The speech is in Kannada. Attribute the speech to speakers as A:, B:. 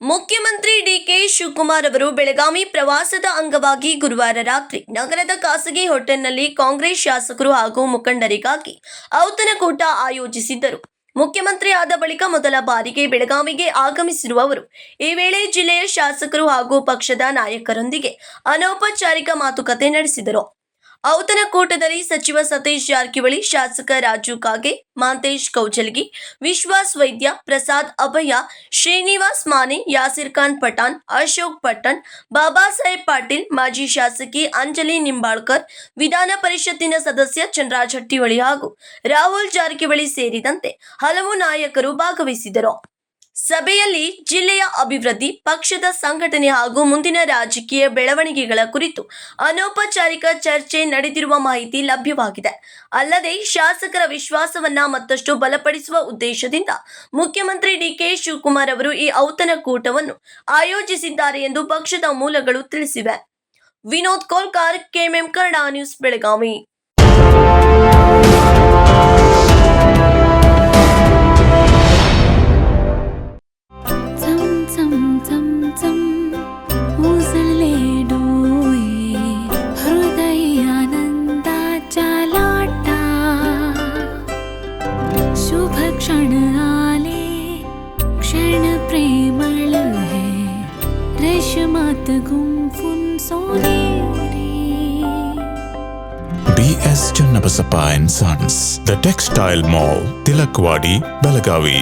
A: ಮುಖ್ಯಮಂತ್ರಿ ಡಿಕೆ ಶಿವಕುಮಾರ್ ಅವರು ಬೆಳಗಾವಿ ಪ್ರವಾಸದ ಅಂಗವಾಗಿ ಗುರುವಾರ ರಾತ್ರಿ ನಗರದ ಖಾಸಗಿ ಹೋಟೆಲ್ನಲ್ಲಿ ಕಾಂಗ್ರೆಸ್ ಶಾಸಕರು ಹಾಗೂ ಮುಖಂಡರಿಗಾಗಿ ಔತಣಕೂಟ ಆಯೋಜಿಸಿದ್ದರು. ಮುಖ್ಯಮಂತ್ರಿ ಆದ ಬಳಿಕ ಮೊದಲ ಬಾರಿಗೆ ಬೆಳಗಾವಿಗೆ ಆಗಮಿಸಿರುವ ಅವರು ಈ ವೇಳೆ ಜಿಲ್ಲೆಯ ಶಾಸಕರು ಹಾಗೂ ಪಕ್ಷದ ನಾಯಕರೊಂದಿಗೆ ಅನೌಪಚಾರಿಕ ಮಾತುಕತೆ ನಡೆಸಿದರು. ಔತಣಕೂಟದಲ್ಲಿ ಸಚಿವ ಸತೀಶ್ ಜಾರಕಿಹೊಳಿ, ಶಾಸಕ ರಾಜು ಕಾಗೆ, ಮಹಂತೇಶ್ ಕೌಜಲಗಿ, ವಿಶ್ವಾಸ್ ವೈದ್ಯ, ಪ್ರಸಾದ್ ಅಭಯ, ಶ್ರೀನಿವಾಸ್ ಮಾನೆ, ಯಾಸಿರ್ ಖಾನ್ ಪಠಾಣ್, ಅಶೋಕ್ ಪಟ್ಟಣ್, ಬಾಬಾ ಸಾಹೇಬ್ ಪಾಟೀಲ್, ಮಾಜಿ ಶಾಸಕಿ ಅಂಜಲಿ ನಿಂಬಾಳ್ಕರ್, ವಿಧಾನ ಪರಿಷತ್ತಿನ ಸದಸ್ಯ ಚಂದ್ರರಾಜ್ ಹಟ್ಟಿಹೊಳಿ ಹಾಗೂ ರಾಹುಲ್ ಜಾರಕಿಹೊಳಿ ಸೇರಿದಂತೆ ಹಲವು ನಾಯಕರು ಭಾಗವಹಿಸಿದರು. ಸಭೆಯಲ್ಲಿ ಜಿಲ್ಲೆಯ ಅಭಿವೃದ್ಧಿ, ಪಕ್ಷದ ಸಂಘಟನೆ ಹಾಗೂ ಮುಂದಿನ ರಾಜಕೀಯ ಬೆಳವಣಿಗೆಗಳ ಕುರಿತು ಅನೌಪಚಾರಿಕ ಚರ್ಚೆ ನಡೆದಿರುವ ಮಾಹಿತಿ ಲಭ್ಯವಾಗಿದೆ. ಅಲ್ಲದೆ ಶಾಸಕರ ವಿಶ್ವಾಸವನ್ನ ಮತ್ತಷ್ಟು ಬಲಪಡಿಸುವ ಉದ್ದೇಶದಿಂದ ಮುಖ್ಯಮಂತ್ರಿ ಡಿಕೆ ಶಿವಕುಮಾರ್ ಅವರು ಈ ಔತಣಕೂಟವನ್ನು ಆಯೋಜಿಸಿದ್ದಾರೆ ಎಂದು ಪಕ್ಷದ ಮೂಲಗಳು ತಿಳಿಸಿವೆ. Vinod Kolkar, KMM Kannada news, Belagavi.
B: क्षण आले क्षण प्रेमळ है रेशमात गुंफून सोनेरी.
C: BS Channabasappa and Sons, The Textile Mall, Tilakwadi, Belagavi.